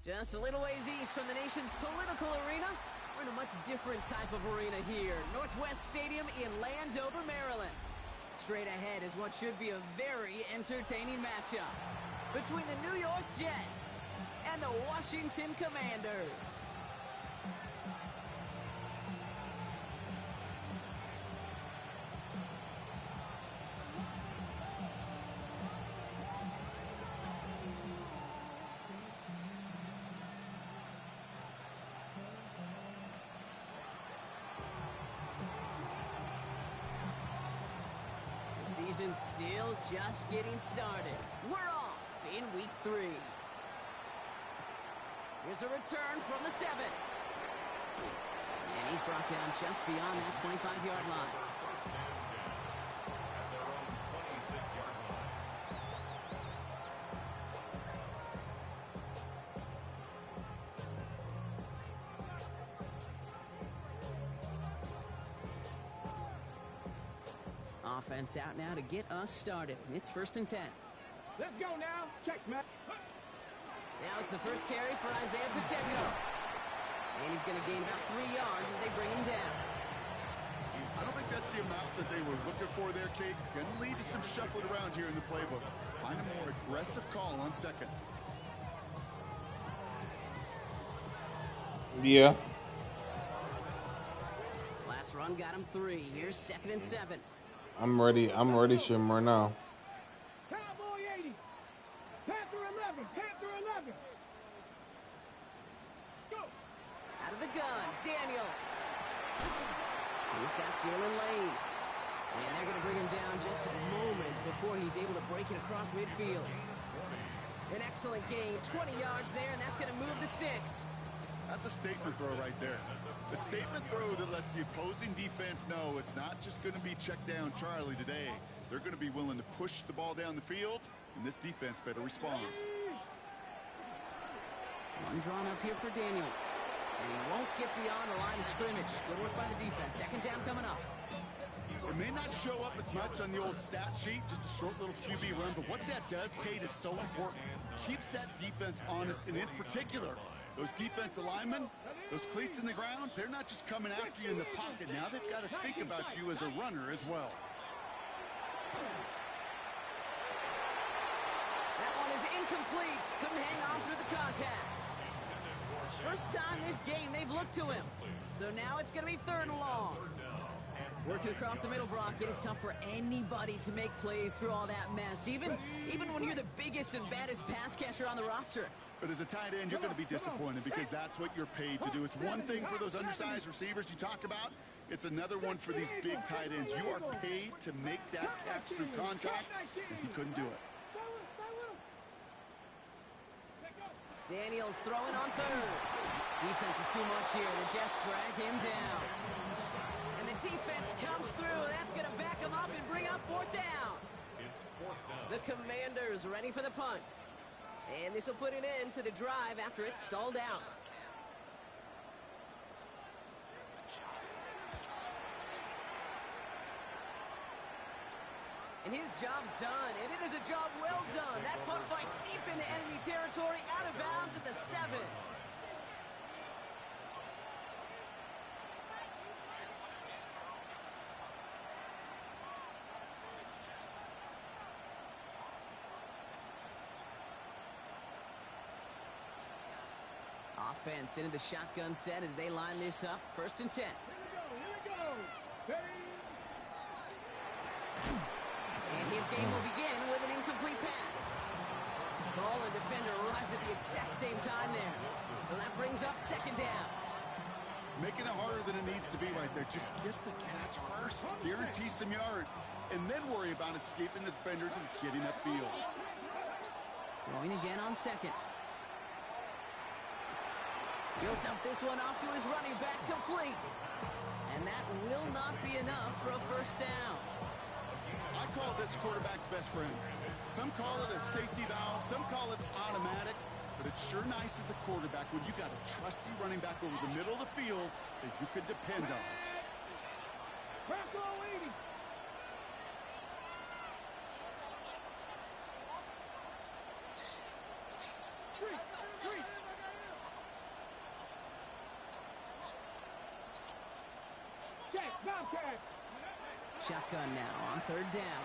Just a little ways east from the nation's political arena, we're in a much different type of arena here. Northwest Stadium in Landover, Maryland. Straight ahead is what should be a very entertaining matchup between the New York Jets and the Washington Commanders. Season's still just getting started. We're off in week 3. Here's a return from the 7. And he's brought down just beyond that 25-yard line. Offense out now to get us started. It's 1st and 10. Let's go now. Check, man. Now it's the first carry for Isaiah Pacheco. And he's going to gain about 3 yards as they bring him down. I don't think that's the amount that they were looking for there, Kate. Going to lead to some shuffling around here in the playbook. Find a more aggressive call on 2nd. Yeah. Last run got him 3. Here's 2nd and 7. I'm ready, Shim, right now. Cowboy 80. Panther 11. Panther 11. Go. Out of the gun, Daniels. He's got Jalen Lane. And they're going to bring him down just a moment before he's able to break it across midfield. An excellent gain, 20 yards there, and that's going to move the sticks. That's a statement throw right there. A statement throw that lets the opposing defense know it's not just going to be check down Charlie today. They're going to be willing to push the ball down the field, and this defense better respond. One drawn up here for Daniels. And he won't get beyond the line of scrimmage. Good work by the defense. 2nd down coming up. It may not show up as much on the old stat sheet, just a short little QB run, but what that does, Kate, is so important. Keeps that defense honest, and in particular, those defensive linemen, those cleats in the ground, they're not just coming after you in the pocket. Now they've got to think about you as a runner as well. That one is incomplete. Couldn't hang on through the contact. First time this game they've looked to him. So now it's going to be 3rd and long. Working across the middle, Brock, it is tough for anybody to make plays through all that mess, even when you're the biggest and baddest pass catcher on the roster. But as a tight end, you're going to be disappointed because that's what you're paid to do. It's one thing for those undersized receivers you talk about. It's another one for these big tight ends. You are paid to make that catch through contact, and he couldn't do it. Daniels throwing on 3rd. Defense is too much here. The Jets drag him down. And the defense comes through. That's going to back him up and bring up 4th down. The Commanders ready for the punt. And this will put an end to the drive after it's stalled out. And his job's done, and it is a job well done. That punt finds deep into enemy territory, out of bounds at the 7. Offense into the shotgun set as they line this up. 1st and 10. Here we go. Steady. And his game will begin with an incomplete pass. Ball and defender arrived at the exact same time there. So that brings up 2nd down. Making it harder than it needs to be right there. Just get the catch first. Guarantee some yards. And then worry about escaping the defenders and getting upfield. Throwing again on 2nd. He'll dump this one off to his running back, complete. And that will not be enough for a 1st down. I call this quarterback's best friend. Some call it a safety valve, some call it automatic, but it's sure nice as a quarterback when you got a trusty running back over the middle of the field that you could depend on. Bronco 80. Bobcats. Shotgun now on third down.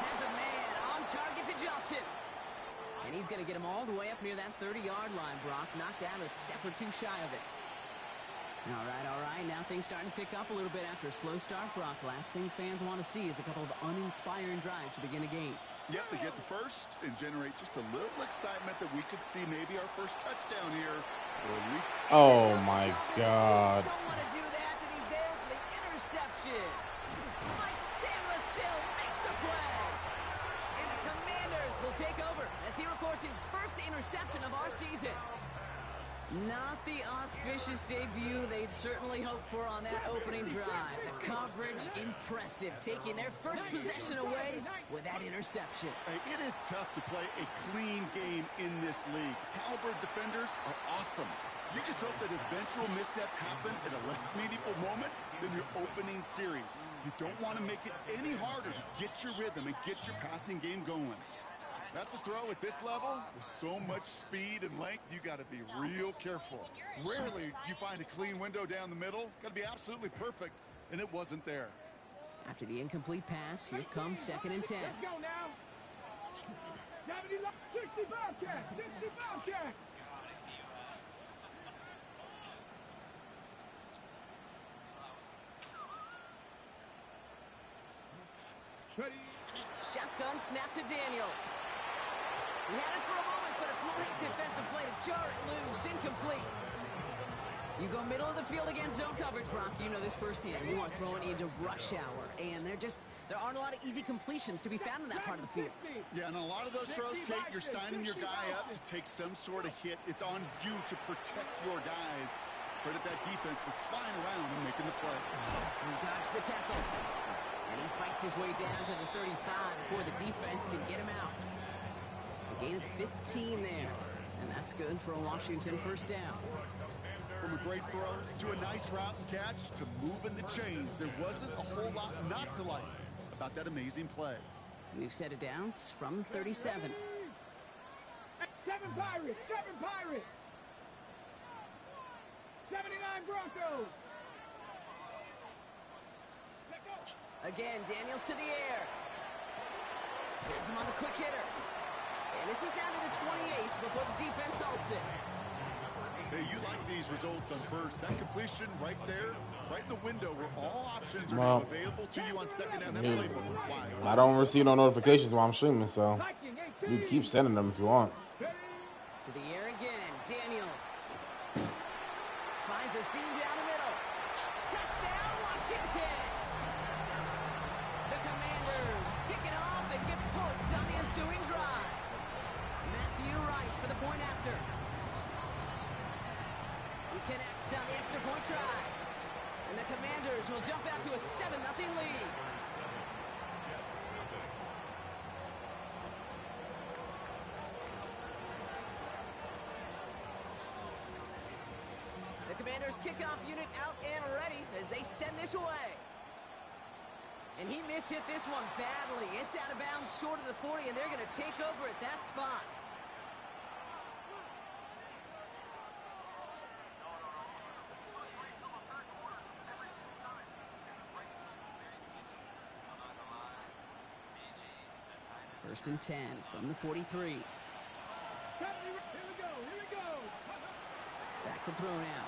Has a man on target to Johnson. And he's going to get him all the way up near that 30-yard line, Brock. Knocked out a step or two shy of it. All right. Now things starting to pick up a little bit after a slow start, Brock. Last things fans want to see is a couple of uninspiring drives to begin a game. Yep, they get the first and generate just a little excitement that we could see maybe our first touchdown here. Or at least Oh my God. Don't want to do that, and he's there for the interception. Mike Samuel makes the play. And the Commanders will take over as he records his first interception of our season. Not the auspicious debut they'd certainly hoped for on that opening drive. The coverage, impressive, taking their first possession away with that interception. It is tough to play a clean game in this league. Caliber defenders are awesome. You just hope that eventual missteps happen at a less meaningful moment than your opening series. You don't want to make it any harder to get your rhythm and get your passing game going. That's a throw at this level with so much speed and length, you got to be real careful. Rarely do you find a clean window down the middle. Got to be absolutely perfect, and it wasn't there. After the incomplete pass, here comes 2nd and 10. Let's go now. 60 Bobcats. 60 Bobcats. Ready. Shotgun snap to Daniels. He had it for a moment, but a great defensive play to jar it loose. Incomplete. You go middle of the field against zone coverage, Brock. You know this firsthand. You are throwing into rush hour, and there aren't a lot of easy completions to be found in that part of the field. Yeah, and a lot of those throws, Kate, you're signing your guy up to take some sort of hit. It's on you to protect your guys. Credit that defense for flying around and making the play. He dodged the tackle. And he fights his way down to the 35 before the defense can get him out. A gain of 15 there. And that's good for a Washington first down. From a great throw to a nice route and catch to moving the chains, there wasn't a whole lot not to like about that amazing play. We've set it downs from the 37. 7 Pirates. 7 Pirates. 79 Broncos. Again, Daniels to the air. Gets him on the quick hitter. And this is down to the 28 before the defense halts it. Hey, you like these results on first. That completion right there, right in the window where all options are Well, available to you on second down. That playbook. Why? I don't receive no notifications while I'm streaming, so you can keep sending them if you want. To the air again, Daniels. Finds a seam down the middle. Touchdown, Washington! The Commanders kick it off and get points on the ensuing drive. Matthew Wright for the point after. He connects on the extra point try. And the Commanders will jump out to a 7-0 lead. The Commanders kickoff unit out and ready as they send this away. And he mishit this one badly. It's out of bounds short of the 40, and they're going to take over at that spot. First and 10 from the 43. Here we go. Back to throw now.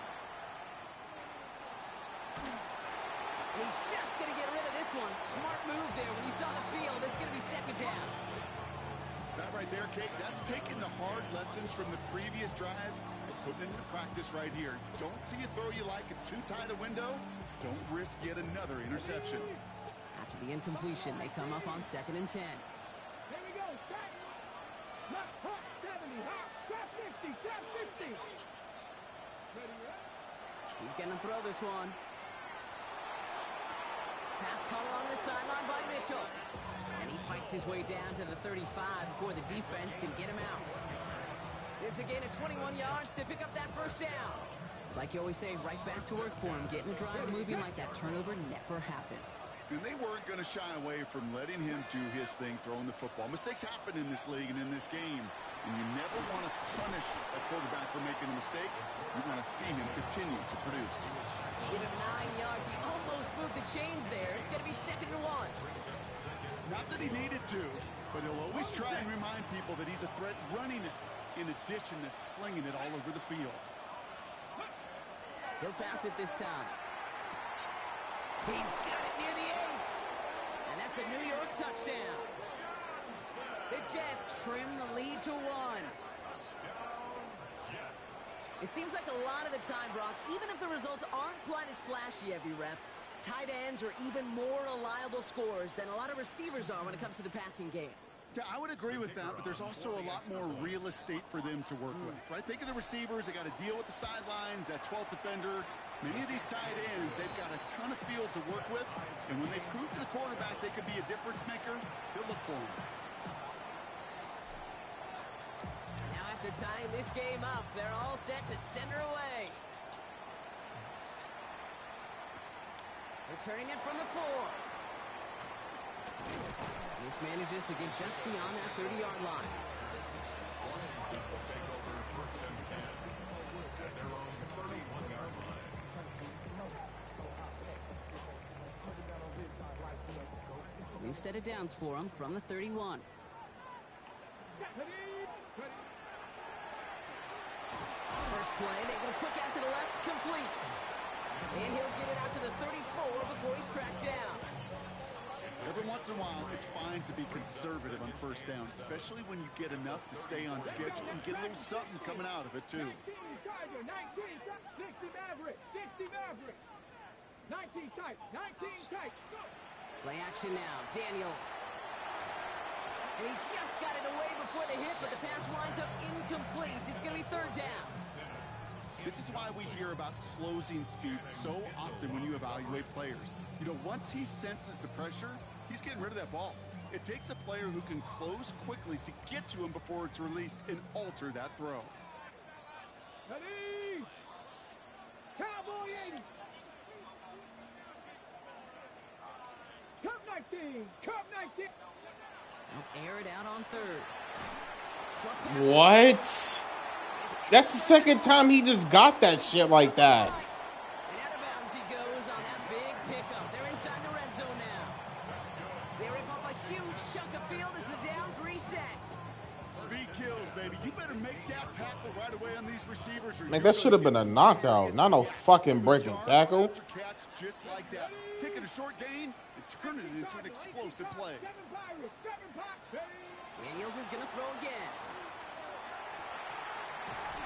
And he's just going to get rid of this one. Smart move there. When you saw the field, it's going to be second down. That right there, Kate, that's taking the hard lessons from the previous drive and putting it into practice right here. You don't see a throw you like, it's too tight a window, don't risk yet another interception. After the incompletion, they come up on 2nd and 10. Here we go. Hot 70. Hot 50. Top 50. He's going to throw this one. Pass caught along the sideline by Mitchell. And he fights his way down to the 35 before the defense can get him out. It's a gain of 21 yards to pick up that first down. It's like you always say, right back to work for him. Getting the drive moving like that turnover never happened. And they weren't going to shy away from letting him do his thing throwing the football. Mistakes happen in this league and in this game. And you never want to punish a quarterback for making a mistake. You want to see him continue to produce. Give him 9 yards. He almost moved the chains there. It's going to be 2nd and 1. Not that he needed to, but he'll always try and remind people that he's a threat running it, in addition to slinging it all over the field. He'll pass it this time. He's got it near the 8. And that's a New York touchdown. The Jets trim the lead to 1. It seems like a lot of the time, Brock, even if the results aren't quite as flashy every rep, tight ends are even more reliable scorers than a lot of receivers are when it comes to the passing game. Yeah, I would agree with that, but there's also a lot more real estate for them to work with, right? Think of the receivers. They got to deal with the sidelines, that 12th defender. Many of these tight ends, they've got a ton of field to work with, and when they prove to the quarterback they could be a difference maker, he'll look for them. Now after tying this game up, they're all set to send her away. Returning it from the 4. This manages to get just beyond that 30-yard line. We've set it downs for him from the 31. First play, they go quick out to the left, complete. And he'll get it out to the 34 before he's tracked down. Every once in a while, it's fine to be conservative on first down, especially when you get enough to stay on schedule and get a little something coming out of it, too. 19 Maverick, 60 Maverick. 19 tight, 19 tight. Play action now, Daniels. And he just got it away before the hit, but the pass winds up incomplete. It's going to be 3rd down. This is why we hear about closing speed so often when you evaluate players. You know, once he senses the pressure, he's getting rid of that ball. It takes a player who can close quickly to get to him before it's released and alter that throw. Ready? Cowboy 80. Cup 19. Cup 19. They'll air it out on 3rd. What? That's the 2nd time he just got that shit like that. And out of bounds he goes on that big pickup. They're inside the red zone now. They rip off a huge chunk of field as the downs reset. Speed kills, baby. You better make that tackle right away on these receivers. Man, that should have been a knockout, not no fucking breaking tackle. Catch just like that. Taking a short gain and turning it into an explosive play. Daniels is going to throw again.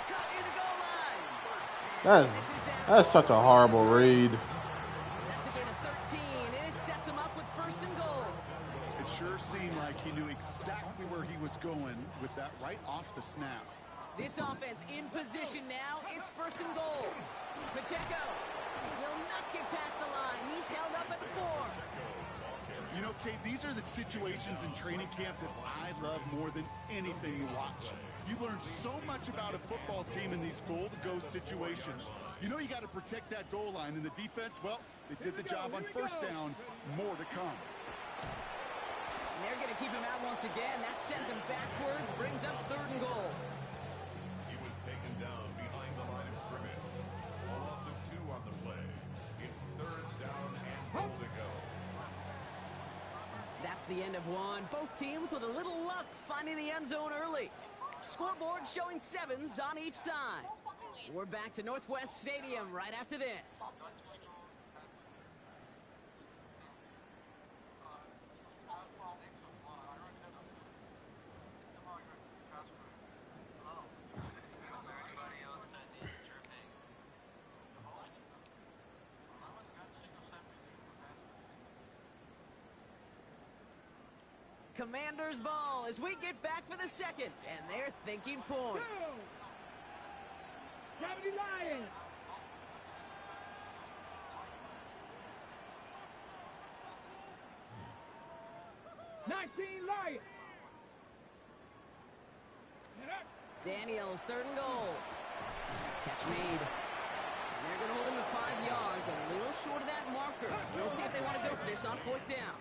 Cut near the goal line. That's such a horrible read. That's a gain of 13, and it sets him up with 1st and goal. It sure seemed like he knew exactly where he was going with that right off the snap. This offense in position now. It's 1st and goal. Pacheco will not get past the line. He's held up at the 4. You know, Kate, these are the situations in training camp that I love more than anything to watch. You learn so much about a football team in these goal-to-go situations. You know you got to protect that goal line, and the defense, well, they did the job on 1st down. More to come. And they're going to keep him out once again. That sends him backwards, brings up 3rd and goal. He was taken down behind the line of scrimmage. A loss of 2 on the play. It's 3rd down and goal to go. That's the end of 1. Both teams with a little luck finding the end zone early. Scoreboard showing 7s on each side. We're back to Northwest Stadium right after this. Commanders ball as we get back for the 2nd, and they're thinking points. Gravity Lions. Lions. Daniels, 3rd and goal. Catch made. And they're going to hold him to 5 yards, a little short of that marker. We'll see if they want to go for this on 4th down.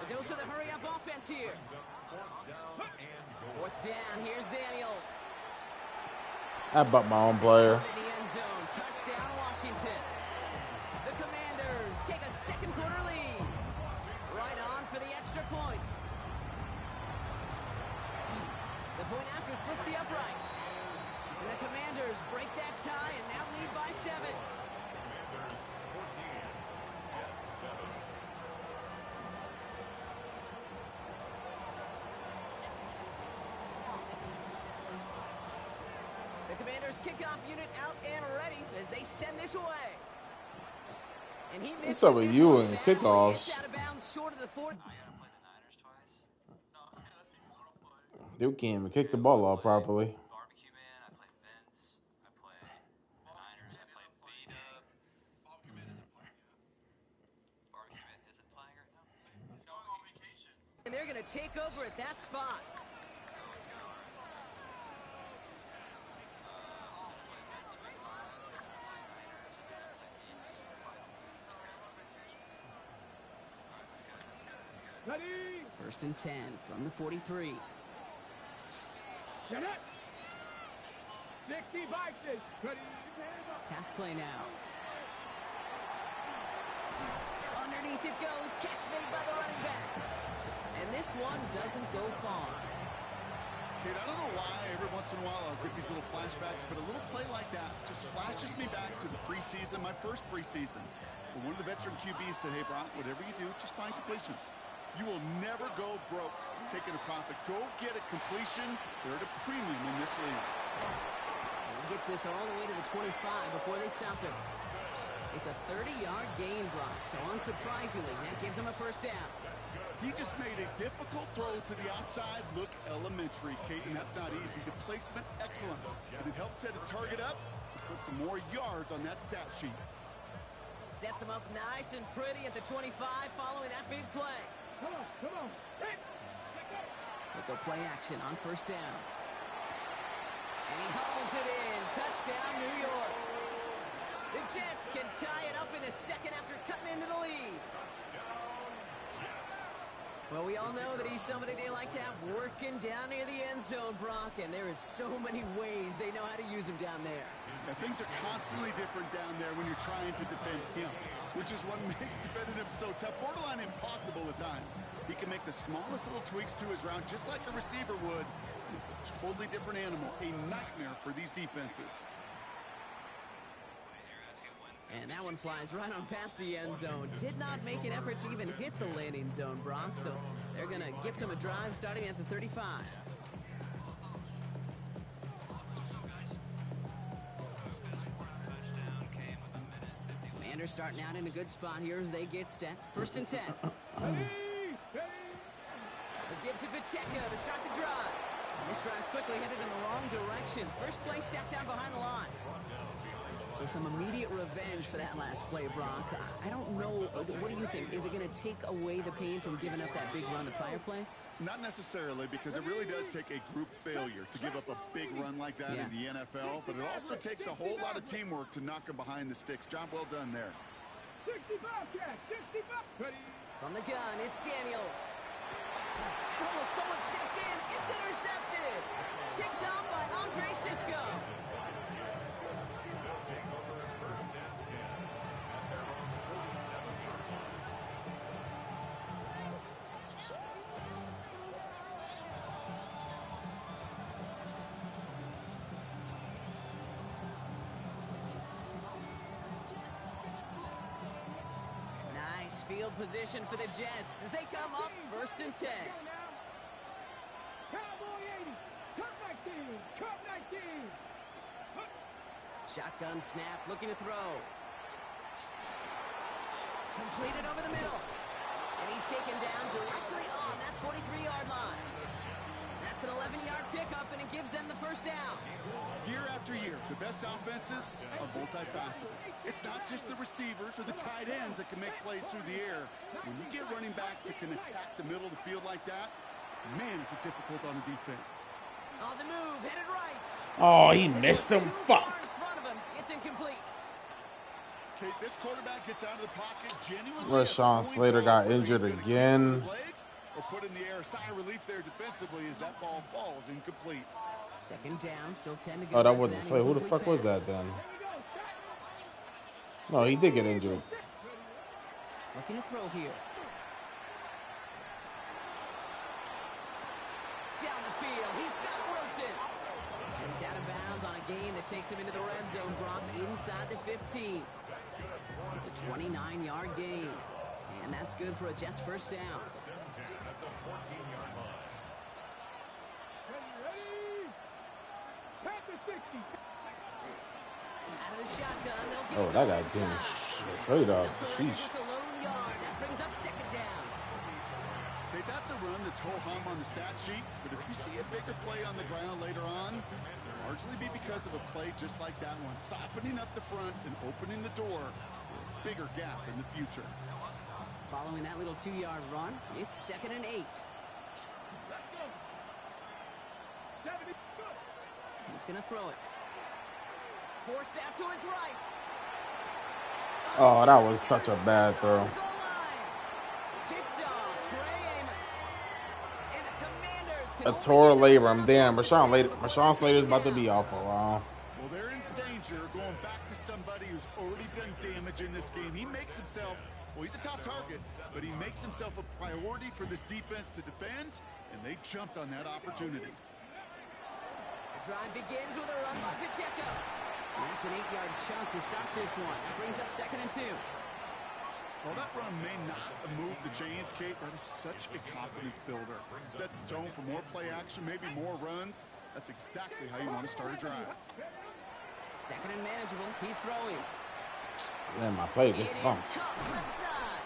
The dose of the hurry-up offense here. 4th down, here's Daniels. I butt my own player. The end zone. Touchdown, Washington. to take a second quarter lead. Right on for the extra point. The point after splits the uprights. And the Commanders break that tie and now lead by 7. Commanders 14, Jets 7. The Commanders kickoff unit out and ready as they send this away. And he What's up with you and kickoffs? Out of bounds short of the 4. Duke can't even kick the ball off properly. Barbecue Man, I play Vince, I play the Niners, I play Beta. Barbecue Man isn't playing yet. Barbecue Man isn't playing right now? He's going on vacation. And they're going to take over at that spot. Let's go. I'll play Vince week 5, play Niners, and then play Beta. Alright, let's go. Ready? First and 10 from the 43. Shut up. 60 boxes. Ready? Pass play now. Underneath it goes. Catch made by the running back. And this one doesn't go far. Kate, I don't know why every once in a while I'll get these little flashbacks, but a little play like that just flashes me back to the preseason, my first preseason. But one of the veteran QBs said, hey, Brock, whatever you do, just find completions. You will never go broke taking a profit. Go get a completion. They're at a premium in this league. And he gets this all the way to the 25 before they stop him. It's a 30-yard gain, Brock, so unsurprisingly, that gives him a first down. He just made a difficult throw to the outside look elementary, Kate, and that's not easy. The placement, excellent. And it helped set his target up to put some more yards on that stat sheet. Sets him up nice and pretty at the 25 following that big play. Come on. Hey. They go play action on first down. And he hauls it in. Touchdown, New York. The Jets can tie it up in the second after cutting into the lead. Well, we all know that he's somebody they like to have working down near the end zone, Brock, and there is so many ways they know how to use him down there. Now, things are constantly different down there when you're trying to defend him, which is what makes defending him so tough, borderline impossible at times. He can make the smallest little tweaks to his route, just like a receiver would. It's a totally different animal, a nightmare for these defenses. And that one flies right on past the end zone. Did not make an effort to even hit the landing zone, Brock, so they're going to gift him a drive starting at the 35. Commanders starting out in a good spot here as they get set. First and 10. Gives it Pacheco to start the drive. This drive's quickly headed in the wrong direction. First play set down behind the line. So some immediate revenge for that last play, Brock. I don't know. What do you think? Is it going to take away the pain from giving up that big run the prior play? Not necessarily, because it really does take a group failure to give up a big run like that in the NFL. But it also takes a whole lot of teamwork to knock them behind the sticks. Job well done there. 65, Jack. 65. Ready? From the gun, it's Daniels. Oh, someone stepped in. It's intercepted. Picked off by Andre Sisco. Nice field position for the Jets as they come up first and 10. Cowboy 80. Cut 19. Cut 19. Shotgun snap, looking to throw. Completed over the middle. And he's taken down directly on that 43-yard line. That's an 11-yard pickup, and it gives them the first down. Year after year, the best offenses are multifaceted. It's not just the receivers or the tight ends that can make plays through the air. When you get running backs that can attack the middle of the field like that, man, is it difficult on the defense. On the move, headed right. Oh, he missed him. Fuck. In front of him. It's incomplete. Kate, this quarterback gets out of the pocket genuinely. Rashawn Slater got injured again. Or put in the air. Sigh of relief there defensively as that ball falls incomplete. Second down, still 10 to go. Oh, that wasn't Slater. Who the fuck was that then? No, he did get injured. Looking to throw here. Down the field, he's got Wilson. And he's out of bounds on a gain that takes him into the red zone, Brock, inside the 15. It's a 29-yard gain. And that's good for a Jets first down. At the 14-yard line. Ready? Pass the 60. Out of the shotgun, they'll get Oh, it to that the guy inside. getting straight up. They'll surrender Sheesh. just a lone yard. That brings up second down. Okay, that's a run that's ho-hum on the stat sheet, but if you see a bigger play on the ground later on, it'll largely be because of a play just like that one, softening up the front and opening the door for a bigger gap in the future. Following that little 2-yard run, it's 2nd and 8. Let's go. 70. Good. He's going to throw it. Forced out to his right. Oh, that was such a bad throw. Goal line. Picked off Trey Amos. And the Commanders can A only Torah get labrum. Damn, Rashawn Rashawn Slater's about to be off for a while. Well, they're in danger going back to somebody who's already done damage in this game. He makes himself, well, he's a top target, but he makes himself a priority for this defense to defend, and they jumped on that opportunity. The drive begins with a run by Pacheco. And that's an 8-yard chunk to start this one. That brings up 2nd and 2. While that run may not move the chains, Kate, that is such a confidence builder. Sets the tone for more play action, maybe more runs. That's exactly how you want to start a drive. 2nd and manageable. He's throwing. Man, my play It just is bumped. caught left side.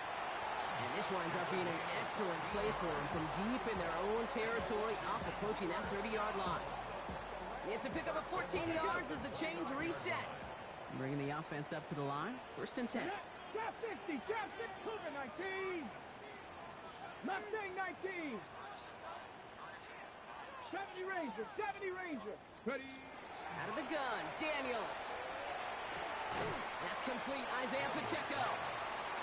And this winds up being an excellent play for him from deep in their own territory, up approaching that 30-yard line. It's a pickup of 14 yards as the chains reset. Bringing the offense up to the line. 1st and 10. Trap 60. Trap 6. Cougar 19. Mustang 19. 70 Ranger. 70 Ranger. Ready? Out of the gun, Daniels. That's complete, Isaiah Pacheco.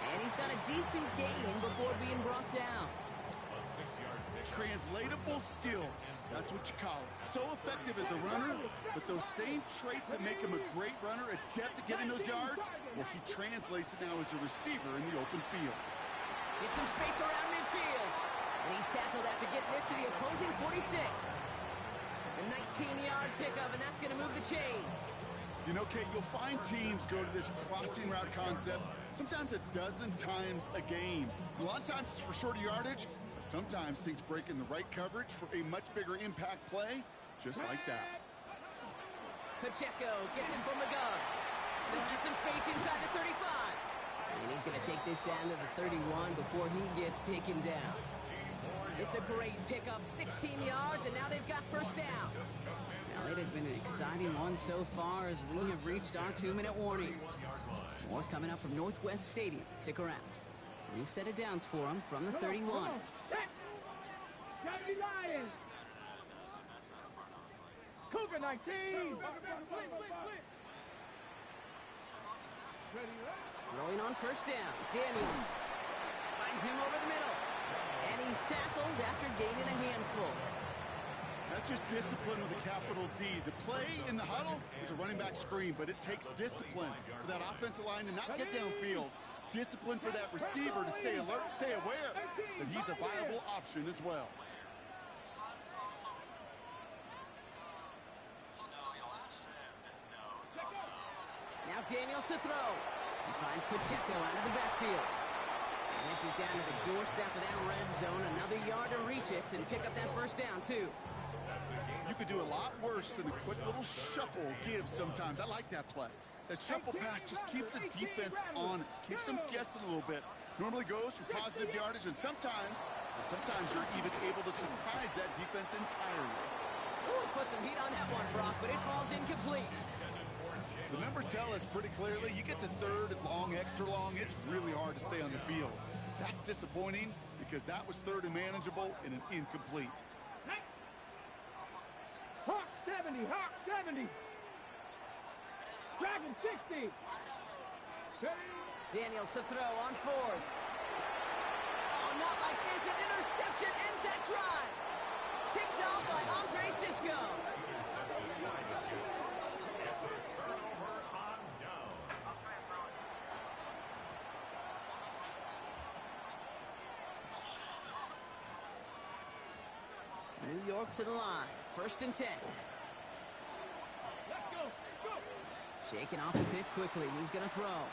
And he's got a decent gain before being brought down. A 6-yard pick. Translatable skills, that's what you call it. So effective as a runner, but those same traits that make him a great runner, adept at getting those yards, well, he translates it now as a receiver in the open field. Get some space around midfield. And he's tackled after getting this to the opposing 46. A 19-yard pickup, and that's going to move the chains. You know, Kate, you'll find teams go to this crossing route concept sometimes a dozen times a game. A lot of times it's for shorter yardage, but sometimes things break in the right coverage for a much bigger impact play, just like that. Pacheco gets him from the gun. Still has some space inside the 35. And he's going to take this down to the 31 before he gets taken down. It's a great pickup, 16 yards, and now they've got first down. Now, it has been an exciting one so far as we have reached our 2-minute warning. More coming up from Northwest Stadium. Stick around. We've set it downs for them from the 31. 70 Lions. Cougar 19. Rolling on first down, Daniels finds him over the middle. And he's tackled after gaining a handful. That's just discipline with a capital D. The play in the huddle is a running back screen, but it takes discipline for that offensive line to not get downfield. Discipline for that receiver to stay alert, stay aware that he's a viable option as well. Now Daniels to throw. He finds Pacheco out of the backfield. And this is down to the doorstep of that red zone. Another yard to reach it and pick up that first down, too. You could do a lot worse than a quick little shuffle give sometimes. I like that play. That shuffle pass just keeps the defense honest, keeps them guessing a little bit. Normally goes for positive yardage, and sometimes you're even able to surprise that defense entirely. Ooh, put some heat on that one, Brock, but it falls incomplete. The numbers tell us pretty clearly, you get to third and long, extra long, it's really hard to stay on the field. That's disappointing because that was third and manageable and an incomplete. Hawk 70. Hawk 70. Dragon 60. Daniels to throw on fourth. Oh, not like this. An interception ends that drive. Picked off by Andre Cisco. It's a turnover on down. New York to the line. 1st and 10. Let's go. Let's go. Shaking off the pick quickly. He's going to throw.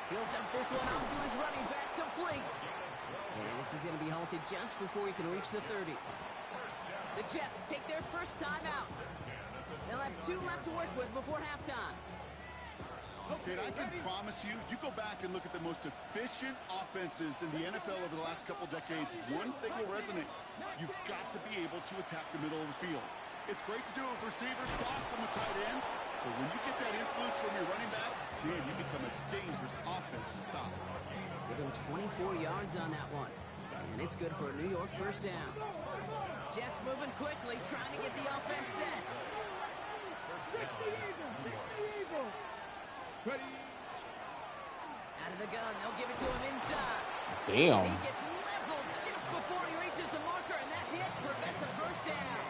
He'll dump this one off to his running back, complete. And this is going to be halted just before he can reach the 30. The Jets take their first time out. They'll have 2 left to work with before halftime. Kate, I can promise you, you go back and look at the most efficient offenses in the NFL over the last couple decades, one thing will resonate. You've got to be able to attack the middle of the field. It's great to do it with receivers, toss them with tight ends, but when you get that influence from your running backs, man, you become a dangerous offense to stop. Give him 24 yards on that one. And it's good for a New York first down. Jets moving quickly, trying to get the offense set. 60 Eagles. 60 Eagles. Ready. Out of the gun, they'll give it to him inside. Damn. He gets leveled just before he reaches the marker, and that hit prevents a first down.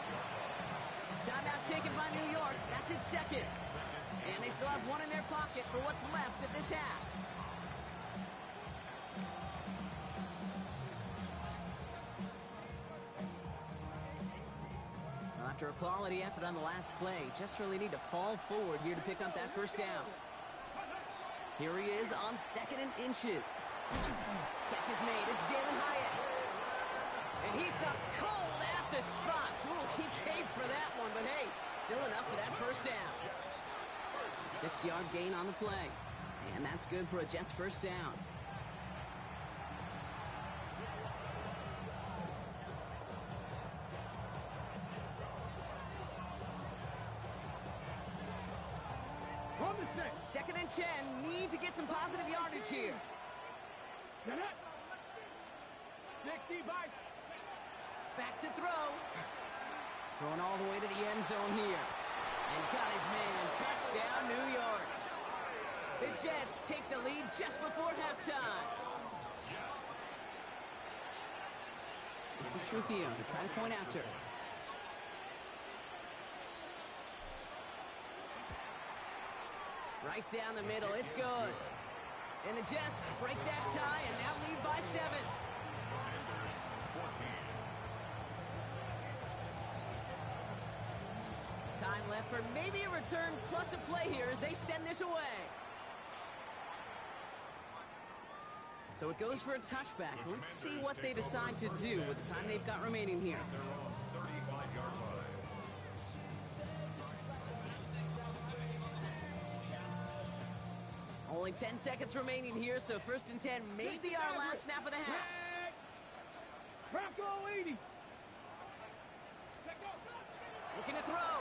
Timeout taken by New York. That's its 2nd. And they still have 1 in their pocket for what's left of this half. Well, after a quality effort on the last play, just really need to fall forward here to pick up that first down. Here he is on 2nd and inches. Catch is made. It's Jalen Hyatt. And he stopped cold at the spot. Ooh, he paid for that one, but hey, still enough for that first down. 6-yard gain on the play. And that's good for a Jets first down. On the set. 2nd and 10. Need to get some positive yardage here. Get it. 60 by. Back to throw. Throwing all the way to the end zone here. And got his man. Touchdown, New York. The Jets take the lead just before halftime. This is Trujillo to try to point after. Right down the middle. It's good. And the Jets break that tie and now lead by 7. Time left for maybe a return plus a play here as they send this away. So it goes for a touchback. Let's see what they decide to do with the time they've got remaining here. Only 10 seconds remaining here, so 1st and 10 may be our last snap of the half. Bronco 80. Looking to throw.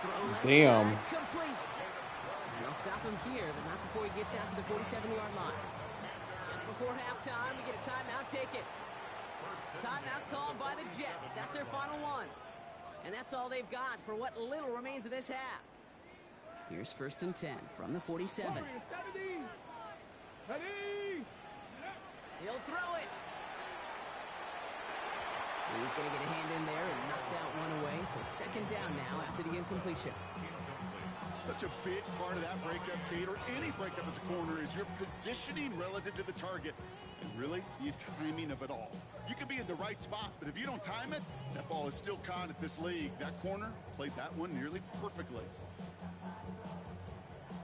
Throw left Damn. side, complete. And they'll stop him here, but not before he gets out to the 47-yard line. Just before halftime, we get a timeout taken. Timeout called by the Jets. That's their final one. And that's all they've got for what little remains of this half. Here's 1st and 10 from the 47. 70. Ready. He'll throw it. He's going to get a hand in there and knock that one away. So 2nd down now after the incompletion. Such a big part of that breakup, Kate, or any breakup as a corner, is your positioning relative to the target. And really, the timing of it all. You can be in the right spot, but if you don't time it, that ball is still caught at this league. That corner played that one nearly perfectly.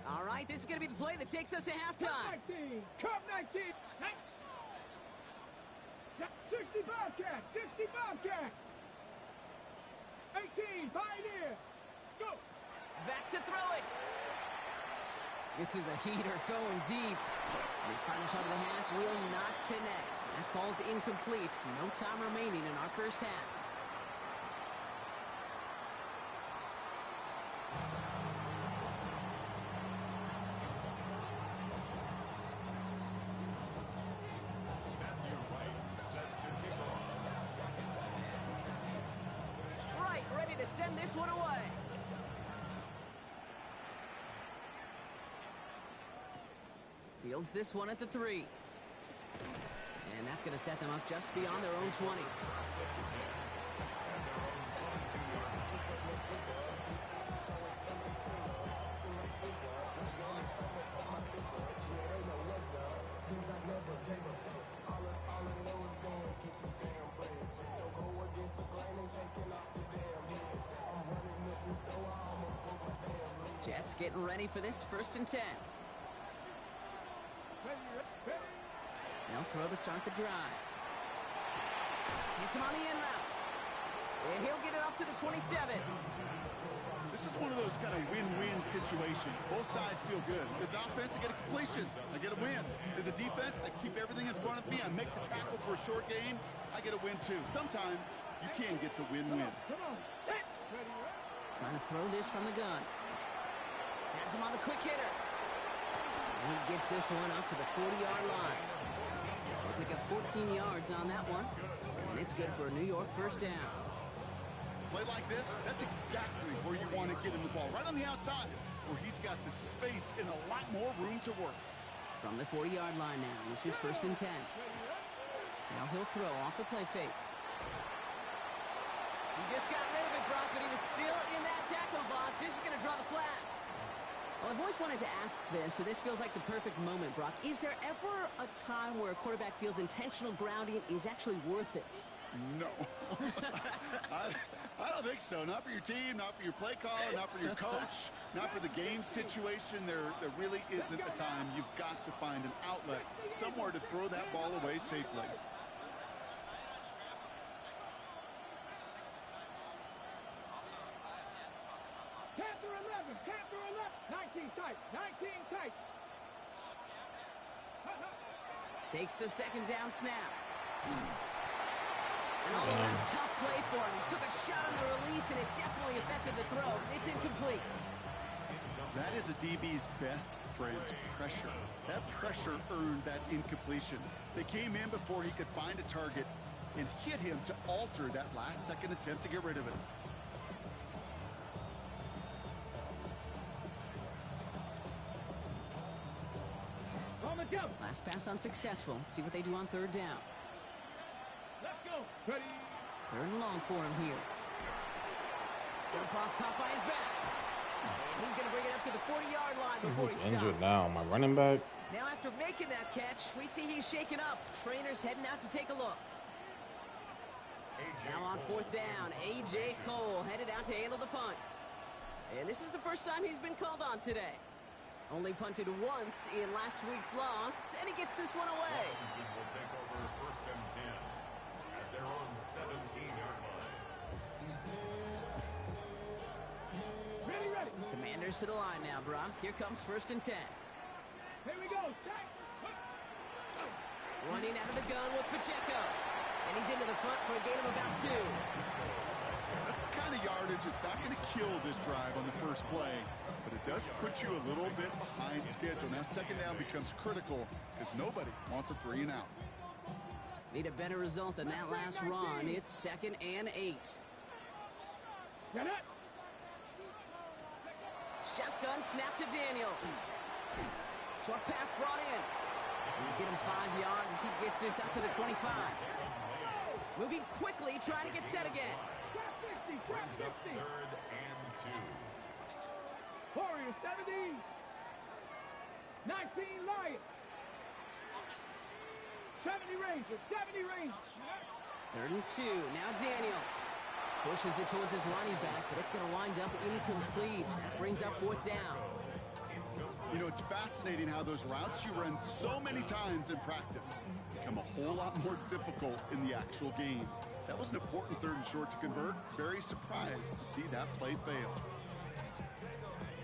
All right, this is going to be the play that takes us to halftime. 19. Cup 19. 60 Bobcat. 60 Bobcat. 18 Pioneer. Let's go. Back to throw it. This is a heater going deep. And his final shot of the half will not connect. That falls incomplete. No time remaining in our first half. Right, ready to send this one away. Fields this one at the 3. And that's going to set them up just beyond their own 20. Colts getting ready for this 1st and 10. They'll throw to start the drive. Hits him on the in route. And he'll get it up to the 27. This is one of those kind of win-win situations. Both sides feel good. As an offense, I get a completion. I get a win. As a defense, I keep everything in front of me. I make the tackle for a short gain. I get a win, too. Sometimes you can get to win-win. Trying to throw this from the gun. Has him on the quick hitter. And he gets this one up to the 40-yard line. They'll pick up 14 yards on that one. And it's good for a New York 1st down. Play like this, that's exactly where you want to get him the ball. Right on the outside, where he's got the space and a lot more room to work. From the 40-yard line now, this is 1st and 10. Now he'll throw off the play fake. He just got rid of it, Brock, but he was still in that tackle box. This is going to draw the flag. Well, I've always wanted to ask this, so this feels like the perfect moment, Brock. Is there ever a time where a quarterback feels intentional grounding is actually worth it? No. I don't think so. Not for your team, not for your play caller, not for your coach, not for the game situation. There really isn't a time. You've got to find an outlet, somewhere to throw that ball away safely. Panther 11, Panther 11, 19 tight, 19 tight. Takes the 2nd down snap. An all-around tough play for him. He took a shot on the release, and it definitely affected the throw. It's incomplete. That is a DB's best friend, pressure. That pressure earned that incompletion. They came in before he could find a target and hit him to alter that last-second attempt to get rid of it. On the jump. Last pass unsuccessful. Let's see what they do on 3rd down. Let's go. Ready. 3rd and long for him here. Jump off, caught by his back. And he's going to bring it up to the 40-yard line before he Who's stops. injured now? My running back? Now after making that catch, we see he's shaken up. Trainer's heading out to take a look. Now on 4th down, A.J. Cole headed out to handle the punt. And this is the first time he's been called on today. Only punted once in last week's loss, and he gets this one away. Washington will take over 1st and 10 at their own 17-yard line. Ready, ready. Commanders to the line now, Brock. Here comes 1st and 10. Here we go. Stack. Running out of the gun with Pacheco. And he's into the front for a gain of about 2. That's the kind of yardage it's not going to kill this drive on the first play, but it does put you a little bit behind schedule. Now 2nd down becomes critical because nobody wants a 3 and out. Need a better result than that last run. It's 2nd and 8. Get it. Shotgun snap to Daniels. Short pass brought in. And you get him 5 yards as he gets this up to the 25. Moving quickly, trying to get set again. Trap 50, trap 50. 3rd and 2. Warrior 70. 19 Lions. 70 Rangers, 70 Rangers. It's 3rd and 2. Now Daniels pushes it towards his running back, but it's going to wind up incomplete. That brings up 4th down. You know, it's fascinating how those routes you run so many times in practice become a whole lot more difficult in the actual game. That was an important 3rd and short to convert. Very surprised to see that play fail.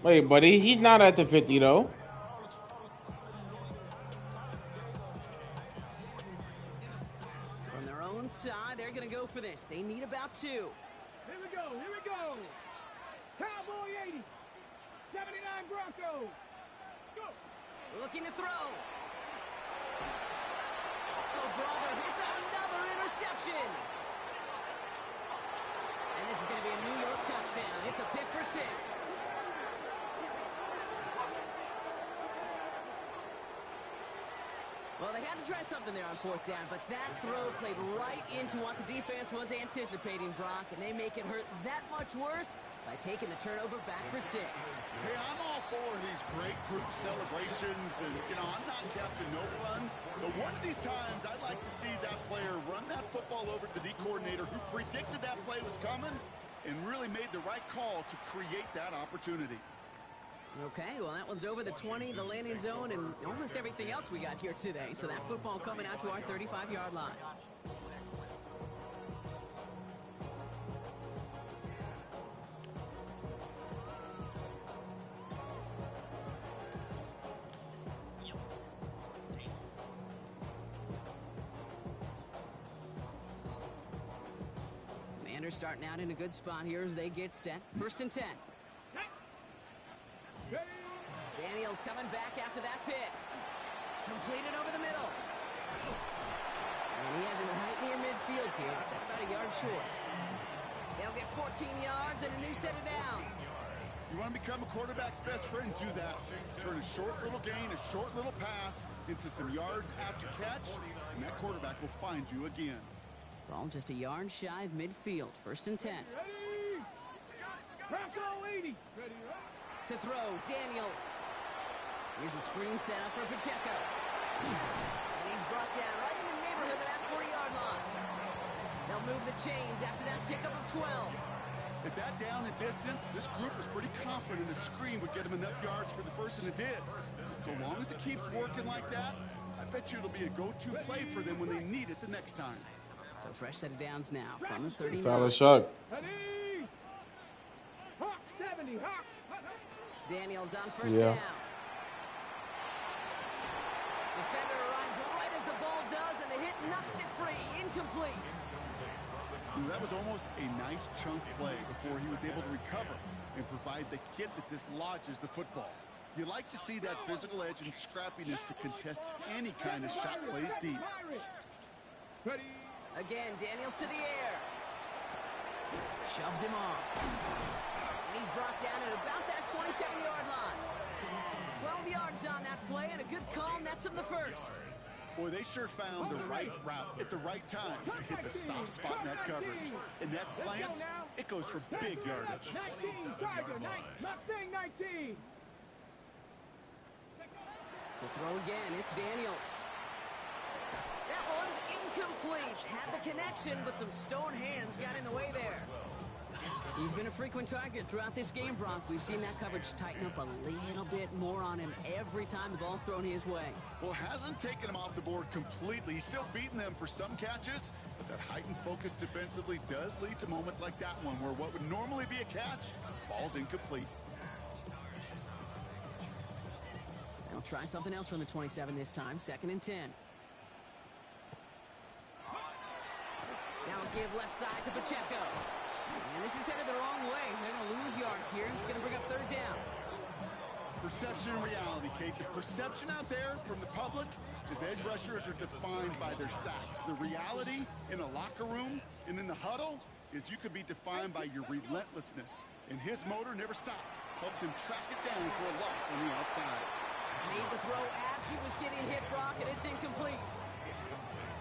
Wait, buddy, he's not at the 50, though. From their own side, they're going to go for this. They need about 2. Here we go, here we go. Cowboy 80. 79 Broncos. Go. Looking to throw. Oh, brother, it's another interception. And this is going to be a New York touchdown. It's a pick for 6. Well, they had to try something there on 4th down, but that throw played right into what the defense was anticipating, Brock, and they make it hurt that much worse by taking the turnover back for 6. Hey, I'm all for these great group celebrations, and, you know, I'm not Captain No Fun, but one of these times I'd like to see that player run that football over to the D coordinator who predicted that play was coming and really made the right call to create that opportunity. Okay, well, that one's over the 20, the landing zone, and almost everything else we got here today. So that football coming out to our 35-yard line. Commanders starting out in a good spot here as they get set. 1st and 10. Daniels coming back after that pick. Completed over the middle. And he has him right near midfield here. It's about a yard short. They'll get 14 yards and a new set of downs. You want to become a quarterback's best friend, do that. Turn a short little gain, a short little pass into some yards after catch, and that quarterback will find you again. Ball just a yard shy of midfield. 1st and 10. Ready? Bronco 80. Ready, To throw, Daniels. Here's a screen set up for Pacheco. And he's brought down right in the neighborhood of that 40-yard line. They'll move the chains after that pickup of 12. At that down and distance, this group was pretty confident the screen would get him enough yards for the first, and it did. And so long as it keeps working like that, I bet you it'll be a go-to play for them when they need it the next time. So fresh set of downs now from the 39. Tyler Shuck. Ready? Hawk 70. Hawk. Daniels on 1st Yeah. down. Defender arrives right as the ball does, and the hit knocks it free. Incomplete. That was almost a nice chunk play before he was able to recover and provide the hit that dislodges the football. You like to see that physical edge and scrappiness to contest any kind of shot plays deep. Ready? Again, Daniels to the air. Shoves him off. And he's brought down at about that 27-yard line. 12 yards on that play, and a good call nets him the first. Boy, they sure found the right route at the right time to hit the soft spot in that coverage. And that slant, it goes for big yardage. 19, Tiger, Mustang 19. To throw again, it's Daniels. That one's incomplete. Had the connection, but some stone hands got in the way there. He's been a frequent target throughout this game, Bronk. We've seen that coverage tighten up a little bit more on him every time the ball's thrown his way. Well, hasn't taken him off the board completely. He's still beating them for some catches, but that heightened focus defensively does lead to moments like that one where what would normally be a catch falls incomplete. They'll try something else from the 27 this time. 2nd and 10. Now a give left side to Pacheco. And this is headed the wrong way. They're going to lose yards here. It's going to bring up 3rd down. Perception and reality, Kate. The perception out there from the public is edge rushers are defined by their sacks. The reality in a locker room and in the huddle is you could be defined by your relentlessness. And his motor never stopped. Helped him track it down for a loss on the outside. Made the throw as he was getting hit, Brock, and it's incomplete.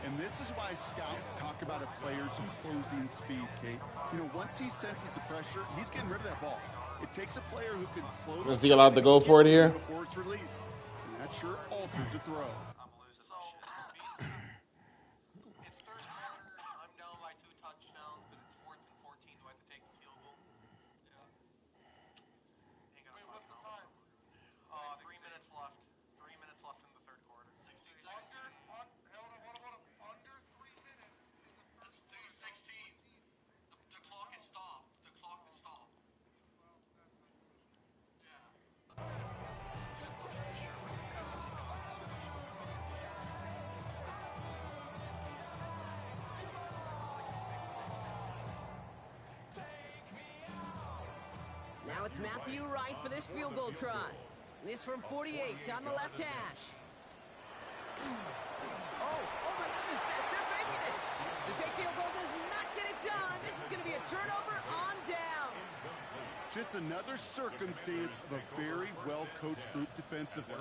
And this is why scouts talk about a player's closing speed, Kate. You know, once he senses the pressure, he's getting rid of that ball. It takes a player who can close. Is he allowed to go for it here? Before it's released. And that sure alters the throw. I'm losing the shit. It's third quarter. I'm down by 2 touchdowns, but it's 4th and 14. Do I have to take the field goal? Yeah. Ain't gonna. Wait, what's the time? 3 minutes left. 3 minutes left in the third quarter. 16 seconds. Under 3 minutes in the first quarter. 16. The clock is stopped. The clock is stopped. Yeah. Now it's Matthew Wright for this field goal try. This from 48 on the left hash. Oh my goodness, they're faking it. The fake field goal does not get it done. This is going to be a turnover on downs. Just another circumstance of a very well-coached group defensively.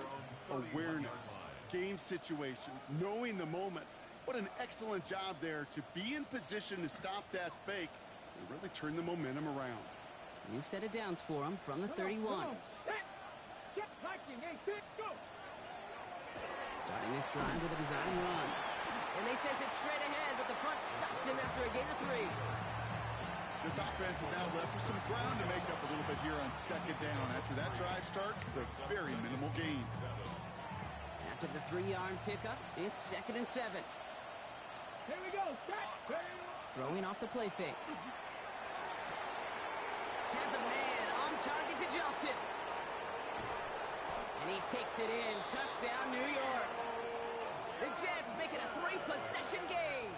Awareness, game situations, knowing the moment. What an excellent job there to be in position to stop that fake and really turn the momentum around. New set of downs for him from the 31. Starting this drive with a design run. And they sense it straight ahead, but the front stops him after a gain of 3. This offense is now left with some ground to make up a little bit here on second down. After that drive starts with a very minimal gain. After the 3-yard pickup, it's 2nd and 7. Here we go. Throwing off the play fake. Has a man on target to Johnson. And he takes it in. Touchdown, New York. The Jets make it a 3-possession game.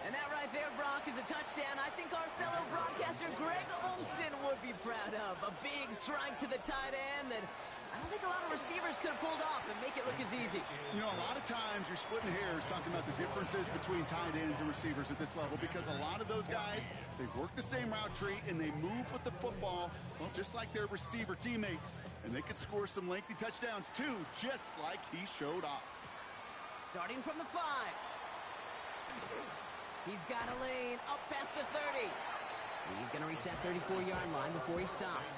And that right there, Brock, is a touchdown I think our fellow broadcaster Greg Olson would be proud of. A big strike to the tight end that I don't think a lot of receivers could have pulled off and make it look as easy. You know, a lot of times you're splitting hairs talking about the differences between tight ends and receivers at this level because a lot of those guys, they work the same route tree and they move with the football, well, just like their receiver teammates. And they could score some lengthy touchdowns too, just like he showed off. Starting from the 5. He's got a lane up past the 30. He's going to reach that 34-yard line before he stops.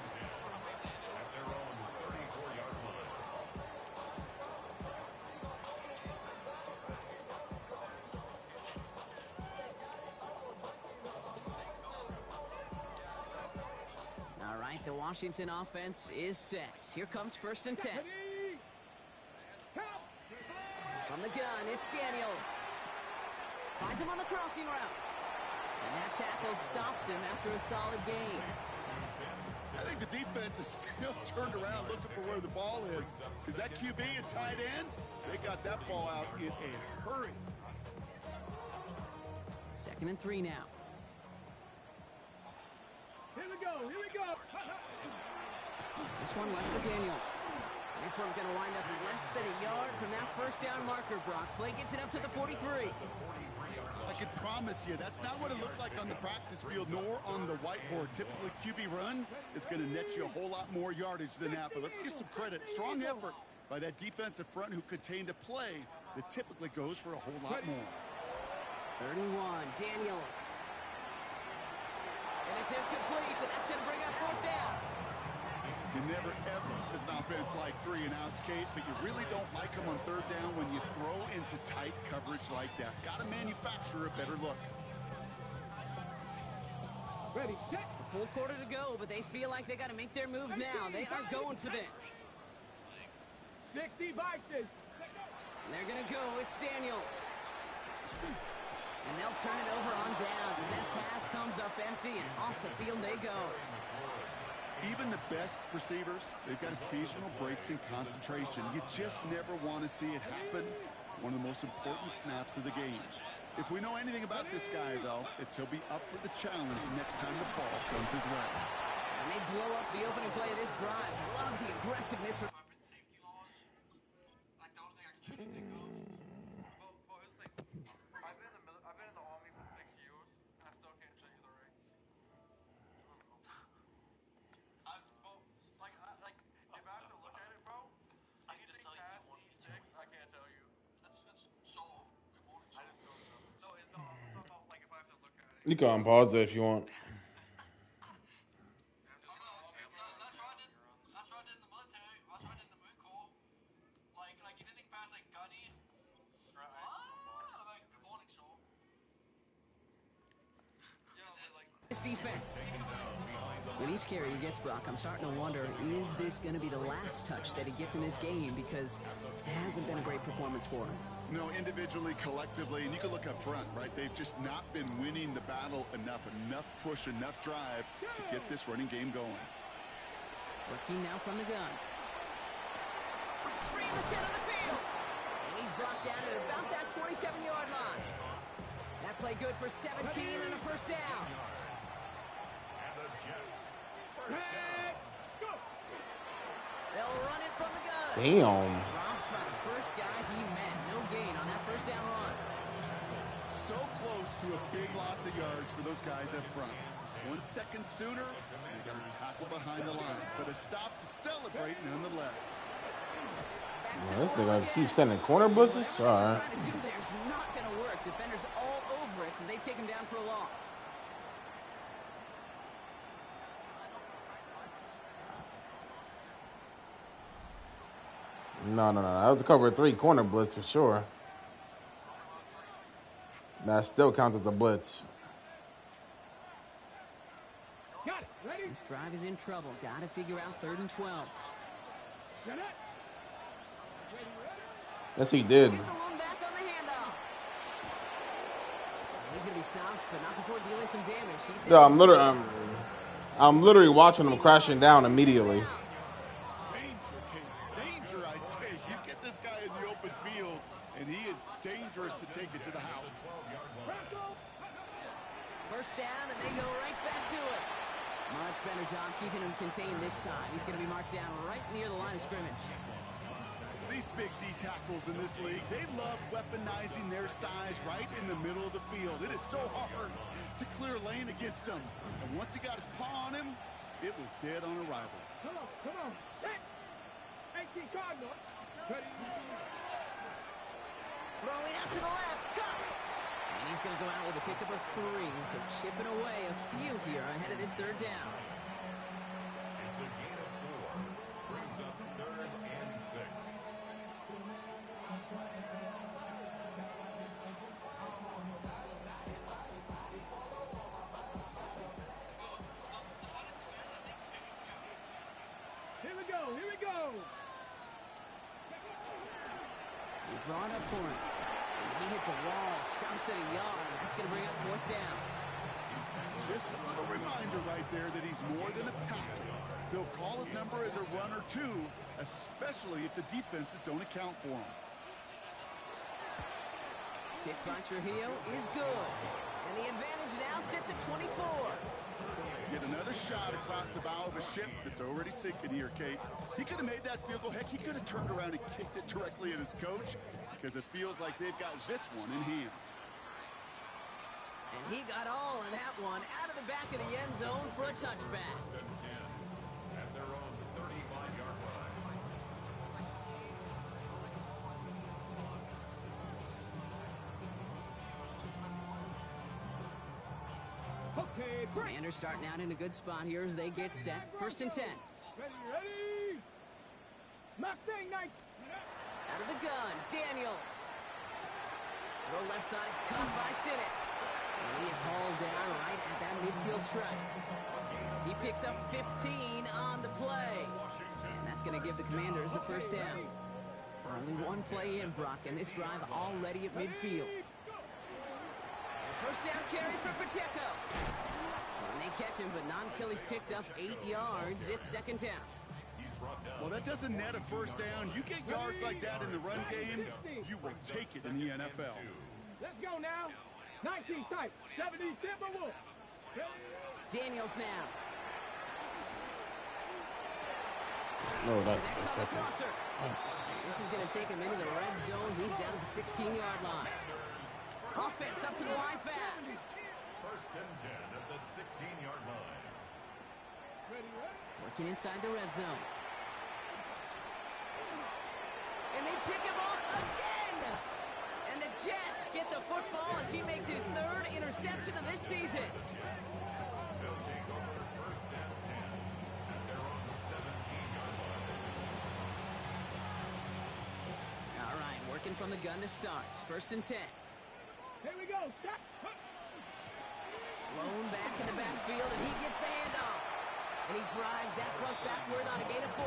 All right, the Washington offense is set. Here comes 1st and 10. From the gun, it's Daniels. Finds him on the crossing route. And that tackle stops him after a solid gain. I think the defense is still turned around looking for where the ball is. Because that QB and tight ends, they got that ball out in a hurry. 2nd and 3 now. Here we go. Here we go. This one left to Daniels. This one's going to wind up less than a yard from that 1st down marker, Brock. Play gets it up to the 43. I can promise you, that's not what it looked like on the practice field, nor on the whiteboard. Typically, QB run is going to net you a whole lot more yardage than that. But let's give some credit. Strong effort by that defensive front who contained a play that typically goes for a whole lot more. 3rd and 1, Daniels. And it's incomplete, and that's going to bring up 4th down. You never, ever, as an offense, like 3 and outs, Kate, but you really don't like them on 3rd down when you throw into tight coverage like that. Got to manufacture a better look. Ready, set. A full quarter to go, but they feel like they got to make their move now. They are going for this. 60 Vikings. And they're going to go. It's Daniels. And they'll turn it over on downs as that pass comes up empty, and off the field they go. Even the best receivers, they've got occasional breaks in concentration. You just never want to see it happen. One of the most important snaps of the game. If we know anything about this guy, though, it's he'll be up for the challenge next time the ball comes his way. And they blow up the opening play of this drive. Love the aggressiveness. Weapon safety laws. Like, the only thing I can truly think of. But here's the thing. I've been in the army for 6 years, and I still can't tell you the rights. If I have to look at it, bro, anything past E6, I can't tell you. That's Saul. Good morning, Saul. I just don't know. No, I'm talking about, like, if I have to look at it. You can pause it if you want. That's what I did. That's what I did in the military. That's what I did in the Marine Corps. Like anything past, like, gunny. Like, good morning, Saul. Yeah, like... This defense. With each carry he gets, Brock, I'm starting to wonder, is this going to be the last touch that he gets in this game? Because it hasn't been a great performance for him. No, individually, collectively, and you can look up front, right? They've just not been winning the battle enough push, enough drive to get this running game going. Working now from the gun. Free in the center of the field. And he's brought down at about that 27-yard line. That play good for 17 and a 1st down. They'll run it from the gun. Damn. Rob's by the first guy he met. No gain on that 1st down run. So close to a big loss of yards for those guys up front. 1 second sooner, they got a tackle behind the line. But a stop to celebrate nonetheless. Man, they're going to keep sending corner blitzes? All right. Trying to do there's not going to work. Defenders all over it, so they take him down for a loss. No. That was a cover 3 corner blitz for sure. That still counts as a blitz. Got it. Ready? This drive is in trouble. Got to figure out 3rd and 12. Set it. Yes, he did. Here's the lone back on the handoff. He's going to be stopped, but not before dealing some damage. He's Yo, I'm literally watching him crashing down immediately. Danger, Kate. Danger, I say. You get this guy in the open field, and he is dangerous to take it to the house. First down, and they go right back to it. Much better job keeping him contained this time. He's going to be marked down right near the line of scrimmage. These big D tackles in this league, they love weaponizing their size right in the middle of the field. It is so hard to clear lane against them. And once he got his paw on him, it was dead on arrival. Come on. Set. 18 Cardinal. Ready. Throwing out to the left. Cut. And he's going to go out with a pickup of 3. So chipping away a few here ahead of this 3rd down. It's a gain of 4. Brings up 3rd and 6. Here we go. They draw it up for him. And he hits a wall, stops at a yard. That's going to bring up 4th down. Just a little reminder right there that he's more than a passer. He'll call his number as a run or 2, especially if the defenses don't account for him. Kick by Trujillo is good. And the advantage now sits at 24. Get another shot across the bow of a ship that's already sinking here, Kate. He could have made that field goal. Heck, he could have turned around and kicked it directly at his coach because it feels like they've got this one in hand. And he got all of that one out of the back of the end zone for a touchback. 10 at their own 35-yard line. Okay, break. Commanders starting out in a good spot here as they get set. 1st and 10. Ready. Mustang Knight. Out of the gun, Daniels. Throw left side is caught by Sinnott. And he is hauled down right at that midfield stripe. He picks up 15 on the play. And that's going to give the Commanders a 1st down. Only one play in, Brock, and this drive already at midfield. 1st down carry for Pacheco. And they catch him, but not until he's picked up 8 yards. It's 2nd down. Well, that doesn't net a 1st down. You get yards like that in the run game, you will take it in the NFL. Let's go now. 19 type. 70 Timberwolves. Daniels now. No, that's Next on the crosser. This is going to take him into the red zone. He's down at the 16-yard line. Offense up to the line fast. 1st and 10 at the 16-yard line. Working inside the red zone. And they pick him off again. And the Jets get the football as he makes his 3rd interception of this season. They'll take over 1st and 10 at their own 17-yard line. All right, working from the gun to start. 1st and 10. Here we go. Stop. Lone back in the backfield, and he gets the handoff. And he drives that front backward on a gain of 4.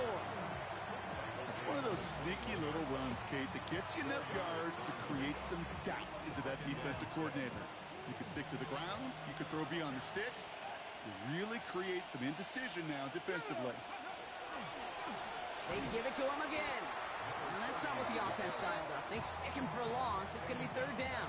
It's one of those sneaky little runs, Kate, that gets you enough yards to create some doubt into that defensive coordinator. You could stick to the ground. You could throw beyond the sticks. You really create some indecision now defensively. They give it to him again. Well, that's not what the offense dialed up. They stick him for a loss. It's going to be 3rd down.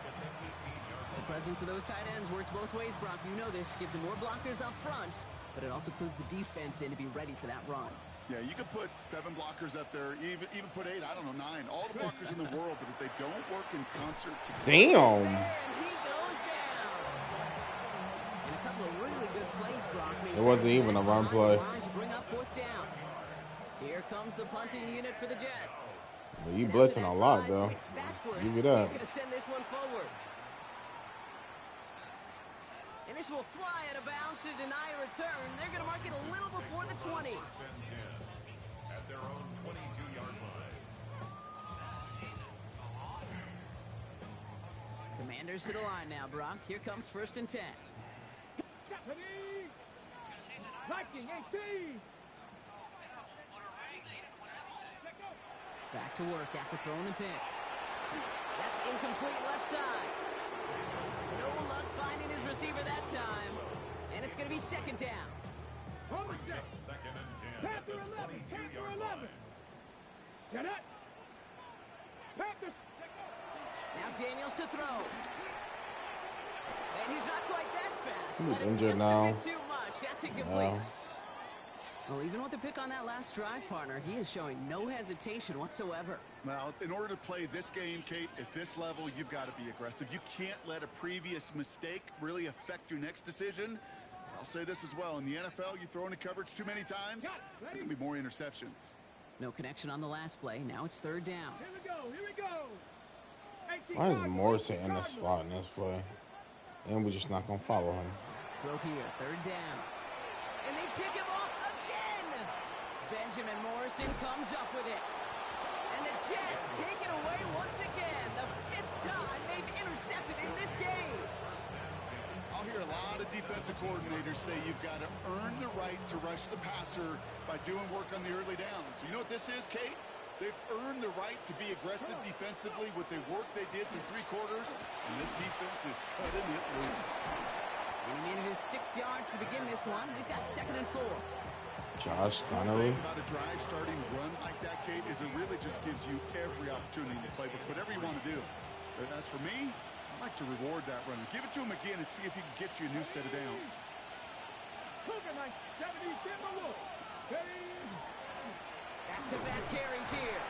The presence of those tight ends works both ways, Brock. You know this. Gives them more blockers up front, but it also clues the defense in to be ready for that run. Yeah, you could put 7 blockers up there, even put 8, I don't know, 9. All the blockers in the world, but if they don't work in concert together. damn. And he goes down. And a couple of really good plays, Brock. It wasn't even a run play. To bring up 4th down. Here comes the punting unit for the Jets. Well, you blitzing a lot, though. Give you that. He's going to send this one forward. And this will fly out of bounds to deny a return. They're going to mark it a little before the 20. 1st and 10 at their own 22-yard line. Commanders to the line now, Brock. Here comes 1st and 10. Viking 18. Back to work after throwing the pick. That's incomplete left side. No luck finding his receiver that time. And it's going to be 2nd down. On the check. 2nd and 10. Panther 11. Panther 11. Get it. Panthers. Now Daniels to throw. And he's not quite that fast. He's Let him injured just now. submit too much. That's incomplete. Well, even with the pick on that last drive, partner, he is showing no hesitation whatsoever. Well, in order to play this game, Kate, at this level, you've got to be aggressive. You can't let a previous mistake really affect your next decision. I'll say this as well. In the NFL, you throw into coverage too many times, there are going to be more interceptions. No connection on the last play. Now it's 3rd down. Here we go. Here we go. Why is Morris in the slot in this play? And we're just not going to follow him. Throw here, 3rd down. And they pick him off again. Benjamin Morrison comes up with it. And the Jets take it away once again. The 5th time they've intercepted in this game. I'll hear a lot of defensive coordinators say you've got to earn the right to rush the passer by doing work on the early downs. You know what this is, Kate? They've earned the right to be aggressive defensively with the work they did through 3 quarters, and this defense is cutting it loose. And he manages 6 yards to begin this one. We've got 2nd and 4. Josh The Connery. thing about a drive starting run like that, Kate, is it really just gives you every opportunity to play with whatever you want to do. But as for me, I like to reward that runner. Give it to him again and see if he can get you a new set of downs. Back-to-back carries here.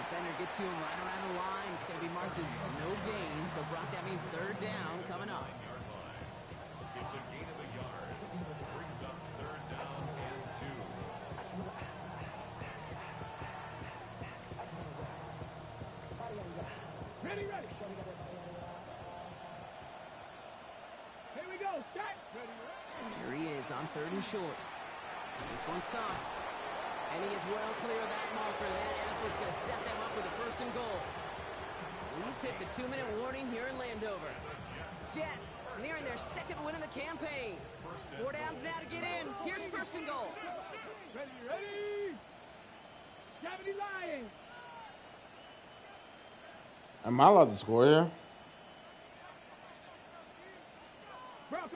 Defender gets to him right around the line. It's going to be marked as no gain. So, Brock, that means 3rd down coming up. It's a gain of a yard. Brings up 3rd down and 2. Ready. Here we go. Set. Here he is on 3rd and short. This one's caught. And he is well clear of that marker. That effort's going to set them up with a 1st and goal. We've hit the 2-minute warning here in Landover. Jets nearing their 2nd win of the campaign. 4 downs now to get in. Here's 1st and goal. Ready. 70 Lions. Am I allowed to score here? They'll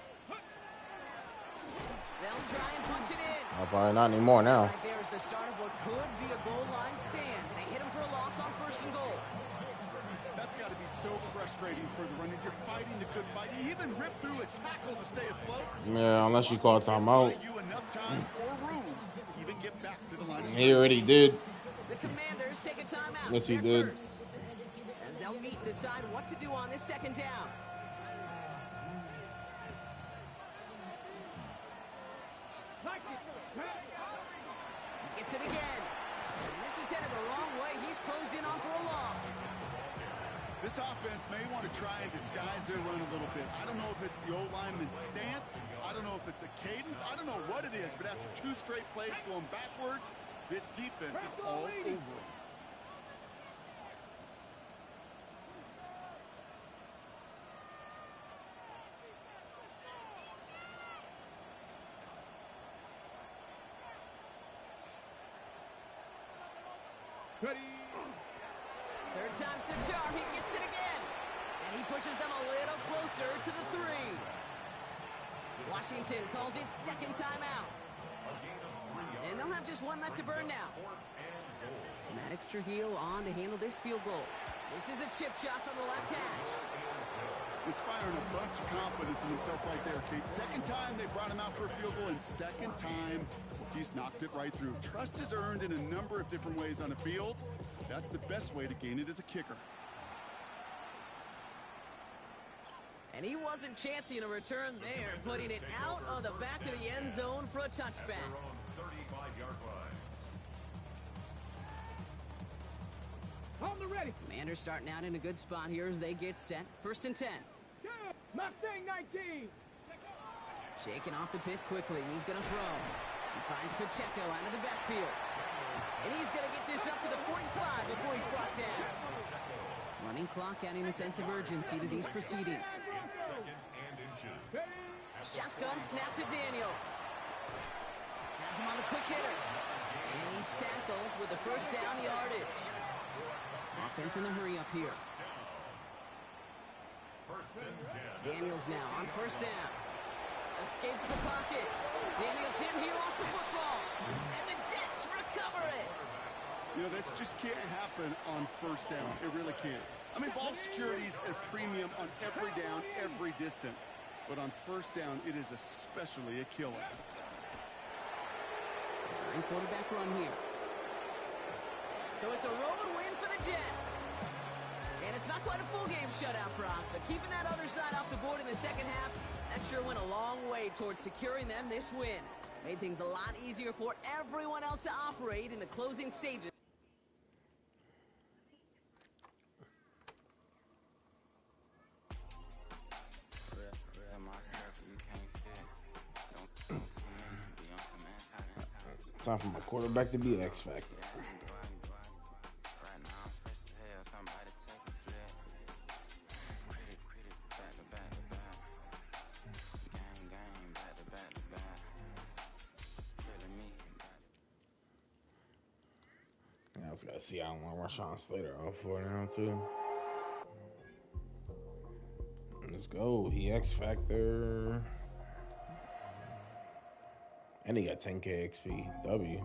try and punch it in. Probably not anymore now. Right there is the start of what could be a goal line stand. They hit him for a loss on 1st and goal. That's got to be so frustrating for the runner. You're fighting the good fight. You even rip through a tackle to stay afloat. Yeah, unless you call timeout. You enough time or room to even get back to the line of He already did. The Commanders take a timeout. Yes, he They're did. first. As they'll meet and decide what to do on this 2nd down. He gets it again. And this is headed the wrong way. He's closed in on for a loss. This offense may want to try and disguise their run a little bit. I don't know if it's the old lineman's stance. I don't know if it's a cadence. I don't know what it is, but after 2 straight plays going backwards, this defense is all over them. Ready. 3rd time's the charm. He gets it again. And he pushes them a little closer to the 3. Washington calls it 2nd timeout. And they'll have just 1 left to burn now. Maddox Trujillo on to handle this field goal. This is a chip shot from the left hash. Inspiring a bunch of confidence in himself right there, Kate. 2nd time they brought him out for a field goal, and 2nd time he's knocked it right through. Trust is earned in a number of different ways on the field. That's the best way to gain it as a kicker. And he wasn't chancing a return there, putting it out of the back of the end zone for a touchback. 35-yard line. On the ready. Commanders starting out in a good spot here as they get set. 1st and 10. Good. Mustang 19. Shaking off the pick quickly. He's going to throw. He finds Pacheco out of the backfield. And he's going to get this up to the 45 before he's brought down. Running clock adding a sense of urgency to these proceedings. It's second and inches. Shotgun snap to Daniels. Has him on the quick hitter. And he's tackled with the first down yardage. Offense in the hurry up here. First and 10. Daniels now on first down. Escapes the pocket. Daniels hit, he lost the football. And the Jets recover it. You know, this just can't happen on first down. It really can't. I mean, ball security is a premium on every down, every distance. But on first down, it is especially a killer. Design quarterback run here. So it's a road win for the Jets. And it's not quite a full game shutout, Brock, but keeping that other side off the board in the second half, that sure went a long way towards securing them this win. Made things a lot easier for everyone else to operate in the closing stages. Time for my quarterback to be X Factor. I just gotta see how long Rashawn Slater out for now too. Let's go. He X Factor. And he got 10K XP. W.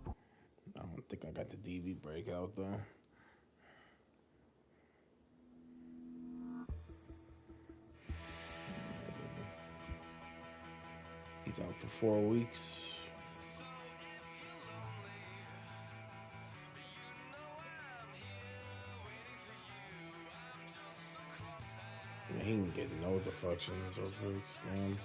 I don't think I got the DB breakout though. He's out for 4 weeks. He can get no deflections or breaks, man.